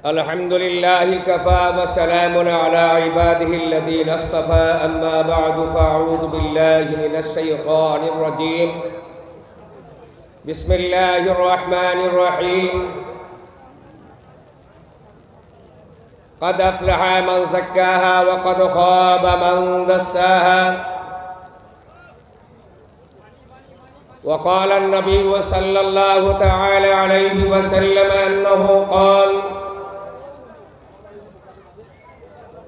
الحمد لله كفى وسلام على عباده الذين اصطفى أما بعد فأعوذ بالله من الشيطان الرجيم بسم الله الرحمن الرحيم قد أفلح من زكاها وقد خاب من دساها وقال النبي صلى الله تعالى عليه وسلم أنه قال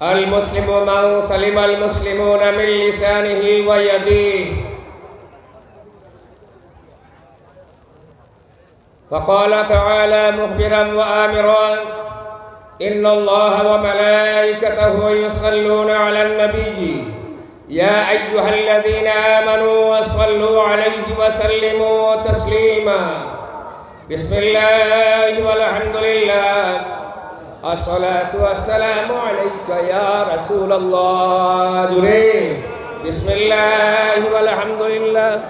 المسلم من سلم المسلمون من لسانه ويديه فقال تعالى مخبرا وآمرا إن الله وملائكته يصلون على النبي يا أيها الذين آمنوا صلوا عليه وسلموا تسليما بسم الله والحمد لله الصلاة والسلام عليك يا رسول الله جريم بسم الله والحمد لله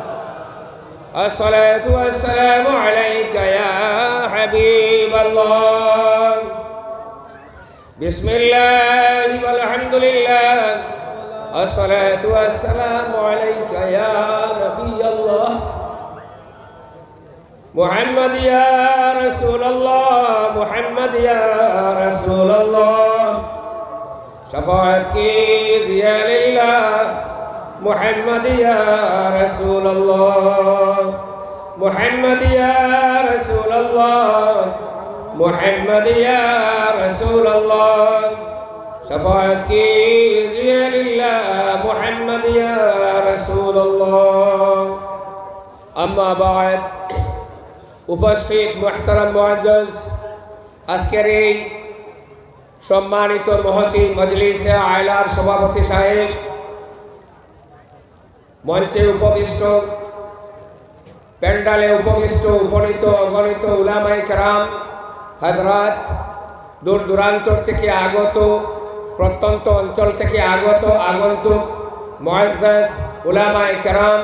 الصلاة والسلام عليك يا حبيب الله بسم الله والحمد لله الصلاة والسلام عليك يا نبي الله محمد يا رسول الله محمد يا رسول الله شفاعت کی دیا للہ محمد یا رسول اللہ محمد یا رسول اللہ محمد یا رسول اللہ شفاعت کی دیا للہ محمد یا رسول اللہ اما بعد উপস্থিত মুহতারাম মুআজ্জাজ আজকের এই সম্মানিত মহতি মজলিসে আয়লার সভাপতি সাহেব, মঞ্চে উপবিষ্ট, প্যান্ডালে উপবিষ্ট উপনীত অগণিত উলামায়ে কেরাম হযরত, দূর দূরান্তর থেকে আগত, প্রত্যন্ত অঞ্চল থেকে আগত আগন্তুক মুআজ্জাজ উলামায়ে কেরাম,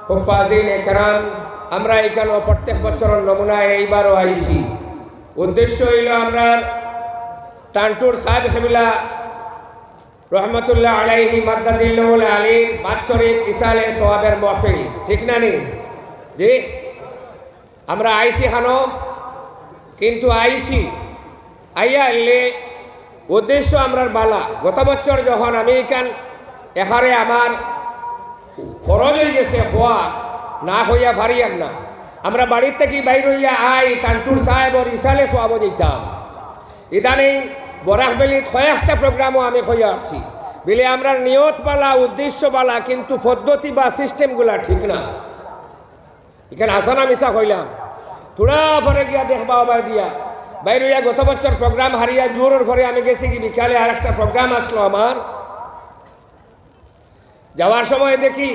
হুফাজিনে কেরাম, আমরা এখানে প্রত্যেক বছরের নমুনায় এইবারও আইছি। উদ্দেশ্য হইল আমরা টানটুর সাহেব হেবিলা রহমতুল্লাহ আলাইহি মাদ্দাদিল্লাহুল আলীর বাৎসরিক ইসালে সোয়াবের মাহফিল, ঠিক না নি? জি, আমরা আইছি হানো, কিন্তু আইছি আইয়া এলে উদ্দেশ্য আমরার বালা। গত বছর যখন আমি এখান এখানে আমার খরচ হয়ে গেছে হওয়া না হইয়া পারিয়াম না, আমরা বাড়ির থেকে বাইর হইয়া আই টানটুর সাহেবর ইসালে সোয়াব যেতাম। ইদানিং বরাকবেলিত কয়েকটা প্রোগ্রামও আমি হইয়া আসছি বলে আমরা নিয়ত বালা, উদ্দেশ্য বালা, কিন্তু পদ্ধতি বা সিস্টেমগুলা ঠিক না। এখানে আসানা মিশা হইলাম, থোড়া পরে গিয়া দেখবা আবার দিয়া বাইর হইয়া গত বছর প্রোগ্রাম হারিয়া জোরের পরে আমি গেছি কি বিকালে আর একটা প্রোগ্রাম আসলো আমার। যাওয়ার সময় দেখি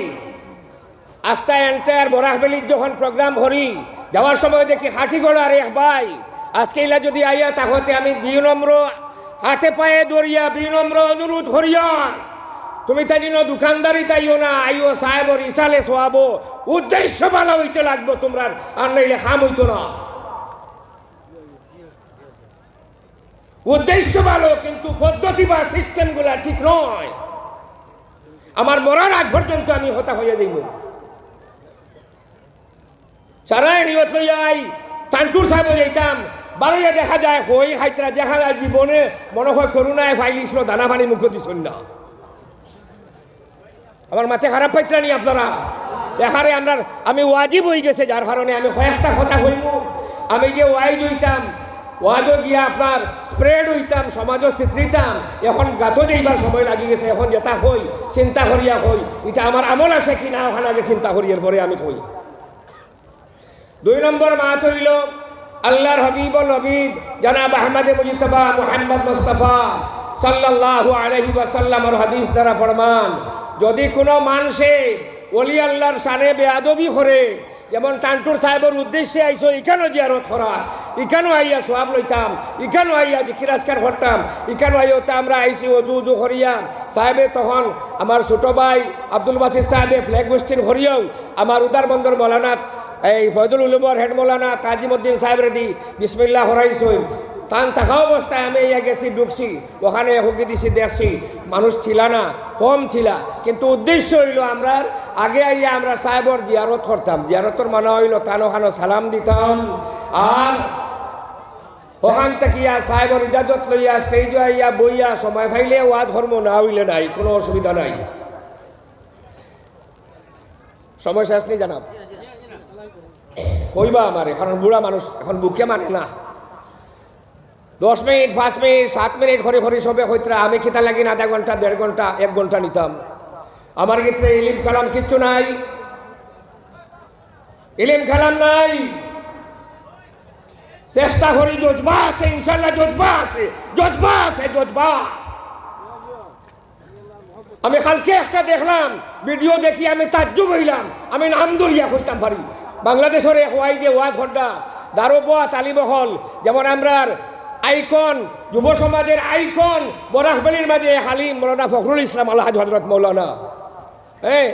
আস্তা এন্টায়ার বরাকবেলির যখন প্রোগ্রাম হরি, যাওয়ার সময় দেখি হাটিগড়ার এক ভাই আজকে ইলা যদি আইয়া তাহলে আমি বিনম্র হাতে পায়ে দরিয়া বিনম্র অনুরোধ করিয়া তুমি তাই দোকানদারি তাইও না, আইও সাহেবর ইসালে সোয়াবো, উদ্দেশ্য ভালো হইতে লাগবো তোমরা, আর নইলে খাম হইতো না। উদ্দেশ্য ভালো কিন্তু পদ্ধতি বা সিস্টেমগুলা ঠিক নয়। আমার মরার আগ পর্যন্ত আমি হতা হইয়া যাইব। সারাই নিয়ত হইয়া আই টানটুর সাহেব যাইতাম, বারোয়া দেখা যায় হই হাইতরা দেখা যায় জীবনে মনে হয় করুণায় ফাইলিছিল, দানা পানি মুখ দিছেন না। আমার মাথা খারাপ পাইতরা নি আপনারা? এখানে আমরা আমি ওয়াজিব হয়ে গেছে, যার কারণে আমি কয়েকটা কথা হইব। আমি যে ওয়াইজ হইতাম, ওয়াজও গিয়া আপনার স্প্রেড হইতাম, সমাজও চিত্রিতাম, এখন গাতো যাইবার সময় লাগি গেছে। এখন যেটা হই চিন্তা করিয়া হই এটা আমার আমল আছে কিনা ওখানে আগে চিন্তা করিয়ার পরে আমি হই। 2 নম্বর মাত হইল আল্লাহর হাবিবুল হাবিব জনাব আহমদ মুজতবা মুহাম্মদ মুস্তাফা সাল্লাল্লাহু আলাইহি ওয়াসাল্লামের হাদিস দ্বারা ফরমান, যদি কোনো মানুষে ওলি আল্লাহর শানে বেয়াদবি করে, যেমন টানটুর সাহেবের উদ্দেশ্যে আইসো এখানেও জিয়ারত করা, এখানেও আইয়া সোয়াব লইতাম, এখানেও আইয়া জিকিরাজকার করতাম, এখানেও আইয়া আমরা আইসি অজু করিয়া সাহেবে, তখন আমার ছোট ভাই আব্দুল বাসির সাহেবে ফ্ল্যাগ হোস্টিং করিয়াও আমার উদারবন্দর মৌলানা এই ফয়জুল উলুমর হেড মৌলানা কাজিমুদ্দিন সাহেব রেদি বিসমিল্লাহ হরাইছই তান থাকা অবস্থায় আমি ইয়া গেছি ঢুকছি, ওখানে হুকি দিছি দেখছি মানুষ ছিল না, কম ছিল, কিন্তু উদ্দেশ্য হইল আমরা আগে আইয়া আমরা সাহেবর জিয়ারত করতাম। জিয়ারতর মানে হইল তান ওখানে সালাম দিতাম, আর ওখান থেকে সাহেবর ইজাজত লইয়া স্টেজ আইয়া বইয়া সময় পাইলে ওয়াজ ধর্ম না হইলে নাই, কোনো অসুবিধা নাই। সময় শেষ নেই জানাব কইবা আমারে, কারণ বুড়া মানুষ এখন বুকে মানে না। 10 মিনিট 5 মিনিট 7 মিনিট ঘরে ঘরে সবে হইতরা, আমি খেতা লাগি না আধা ঘন্টা 1.5 ঘন্টা 1 ঘন্টা নিতাম। আমার ক্ষেত্রে ইলিম কালাম কিচ্ছু নাই, ইলিম কালাম নাই। চেষ্টা করি, জজবা আছে ইনশাল্লাহ, জজবা আছে, জজবা আছে, জজবা। আমি কালকে একটা দেখলাম ভিডিও দেখি, আমি তাজ্জুব হইলাম, আমি নাম দরিয়া কইতাম পারি। বাংলাদেশের এক ওয়াই যে ওয়াজ হড্ডা দারোবোয়া তালিমহল, যেমন আমরার আইকন, যুব সমাজের আইকন বরাহবেলির মাঝে হালিম মৌলানা ফখরুল ইসলাম আলহাজ হজরত মৌলানা, হ্যাঁ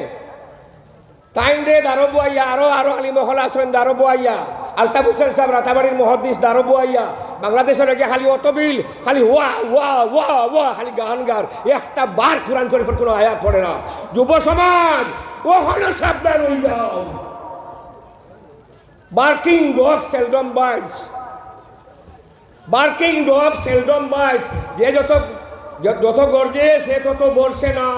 তাইন রে দারোবোয়াইয়া, আরো আরো আলিমহল আসেন দারোবোয়াইয়া, আলতাফ হোসেন সাহেব রাতাবাড়ির মহাদ্দিস দারোবোয়াইয়া। বাংলাদেশের আগে খালি অতবিল, খালি ওয়া ওয়া ওয়া ওয়া, খালি গান গার, একটা বার কোরআন শরীফের কোনো আয়াত পড়ে না। যুব সমাজ ওখানে সাবধান হয়ে যাও। Barking dog seldom birds, barking dog seldom birds. যে যত গর্জে সে তত বর্ষে না।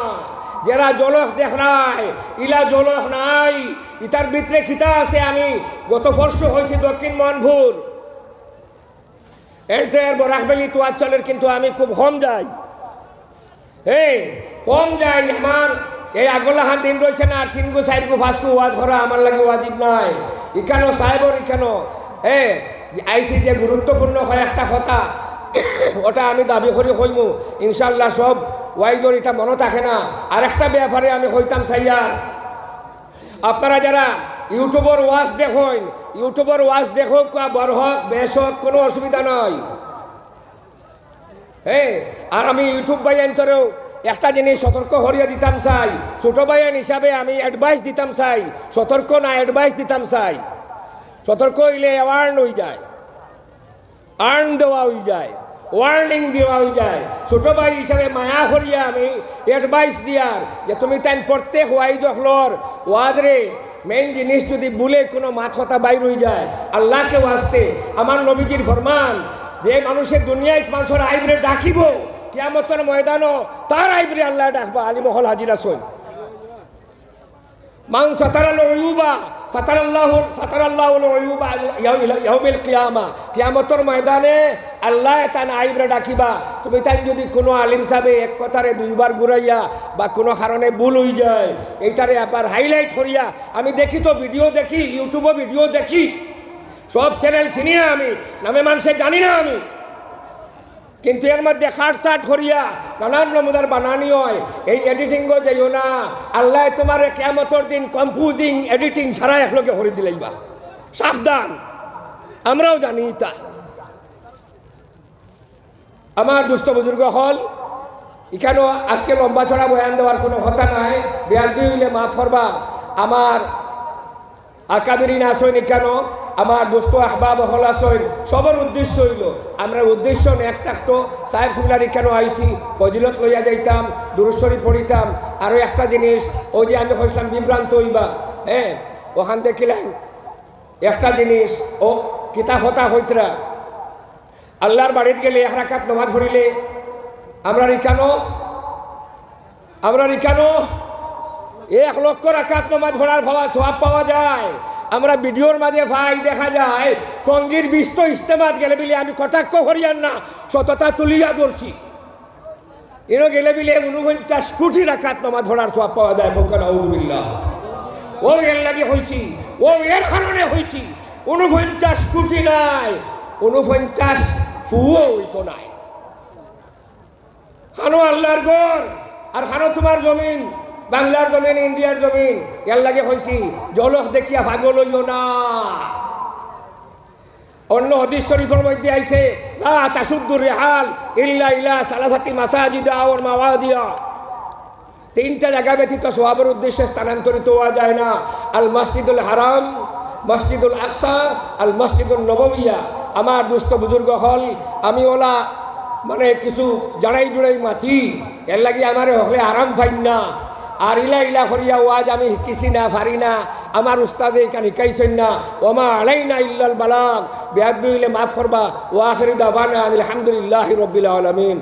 যারা জলখ দেখায় ইলা জলখ নাই, ইতার ভিতরে খিতা আছে। আমি গত বর্ষ হয়েছি দক্ষিণ মনপুর, এর বরাহবেলি তো চলের, কিন্তু আমি খুব কম যাই, হ্যাঁ কম যাই। আমার এই আগলাহান দিন রয়েছে না, 3 গো 4 গো 5 গো ওয়াজ করা আমার লাগে ওয়াজিব নাই। এখানেও সাহেবর এখানেও হ্যাঁ আইসি যে গুরুত্বপূর্ণ হয় একটা কথা, ওটা আমি দাবি করি হইমু ইনশাল্লাহ। সব ওয়াইজর এটা মনে থাকে না। আর একটা ব্যাপারে আমি হইতাম সাইয়ার, আপনারা যারা ইউটিউবের ওয়াজ দেখেন, ইউটিউবের ওয়াজ দেখো বড় হোক বেশ হোক, কোনো অসুবিধা নয়, হ্যাঁ। আর আমি ইউটিউব বাইন্তরেও একটা জিনিস সতর্ক হরিয়া দিতাম চাই, ছোট ভাইয়ান হিসাবে আমি অ্যাডভাইস দিতাম চাই, সতর্ক না অ্যাডভাইস দিতাম চাই। সতর্ক হইলে ওয়ার্ন হয়ে যায়, আর্ন দেওয়া হয়ে যায়, ওয়ার্নিং দেওয়া হয়ে যায়। ছোট ভাই হিসাবে মায়া করিয়া আমি অ্যাডভাইস দিয়ার যে তুমি তাই প্রত্যেক ওয়াইজ হলর ওয়াদরে মেইন জিনিস যদি বলে কোনো মাথা বাইর হয়ে যায়, আল্লাহকে ওয়াস্তে আমার নবীজির ফরমান যে মানুষের দুনিয়ায় মানুষের আইবরে ডাকিব, কিয়ামতের ময়দানও তার আইবরে আল্লাহ ডাকবা। আলিমহল হাজির আসুন। মান সাতারাল উয়ুবা সাতারাল্লাহুল উয়ুবা ইয়াউমিল কিয়ামা, কিয়ামতের ময়দানে আল্লাহ তান আইবরে ডাকিবা। তুমি তাই যদি কোনো আলিম সাহেব এক কথারে 2 বার ঘুরাইয়া বা কোনো কারণে ভুল হয়ে যায়, এইটারে আবার হাইলাইট করিয়া, আমি দেখি তো ভিডিও দেখি, ইউটিউবে ভিডিও দেখি, সব চ্যানেল চিনি না আমি, নামে মানুষে জানি না আমি, কিন্তু এর মধ্যে খাট করিয়া নানান নমুনার বানানি হয়। এই এডিটিংও যাইও না, আল্লাহ তোমার কিয়ামতের দিন কম্পোজিং এডিটিং সারা একলগে হরি দিলাইবা, সাবধান। আমরাও জানি তা। আমার দুস্থ বুজুর্গ হল এখানেও আজকে লম্বা ছড়া বয়ান দেওয়ার কোনো কথা নাই, বেয়াদবি হইলে মাফ করবা। আমার আকাবিরিন আসইন কেন, আমার দোস্ত আহবাব হল আসইন, সবার উদ্দেশ্য হইল আমরা উদ্দেশ্য এক থাকতো। সাহেব ফুলারি কেন আইসি, ফজিলত লইয়া যাইতাম, দুরূদ শরীফ পড়িতাম। আরও একটা জিনিস, ওই যে আমি হইলাম বিভ্রান্ত হইবা, হ্যাঁ ওখান দেখিলেন একটা জিনিস, ও কিতা হতা হইতরা আল্লাহর বাড়িতে গেলে 1 রাকাত নামাজ পড়িলে আমরা ইকানো 1 লক্ষ রাকাত নামাজ পড়ার সওয়াব পাওয়া যায়। আমরা ভিডিওর মাঝে ভাই দেখা যায় টঙ্গির বিস্ত ইস্তেমাত গেলে বিলে, আমি কটাক্ষ করিয়ান না, সততা তুলিয়া ধরছি, এরও গেলে বিলে 49 কোটি রাকাত নামাজ পড়ার সওয়াব পাওয়া যায়। আউযুবিল্লাহ। ও এর লাগে হইছি, ও এর কারণে হইছি। 49 কোটি নাই, 49 ফুও হইতো নাই। খানো আল্লাহর ঘর আর খানো তোমার জমিন, বাংলার জমিন, ইন্ডিয়ার জমিন। এর লাগে হয়েছি জলখ দেখিয়া পাগল হইও না। অন্য হাদিস শরীফের মধ্যে আইছে লা তাশুদ্দুর রিহাল ইল্লা ইলা সালাসাতি মাসাজিদ ওয়া মাওয়াদিয়া, 3টা জায়গা ব্যতীত সওয়াবের উদ্দেশ্যে স্থানান্তরিত হওয়া যায় না। আল মসজিদুল হারাম, মসজিদুল আকসা, আল মসজিদুল নববিয়া। আমার দুস্থ বুজুর্গ হল আমি ওলা মানে কিছু জাড়াই জুড়াই মাতি এর লাগি আমার হলে আরাম পাইন না আর ইলা ইলা করিয়া ওয়াজ আমি শিকিছি না পারি না আমার উস্তাদে এখানে শিকাইছেন না ওমা আলাইনা ইল্লাল বালাগ বেয়াদবি হইলে মাফ করবা ওয়া আখিরু দাওয়ানা আলহামদুলিল্লাহি রাব্বিল আলামিন।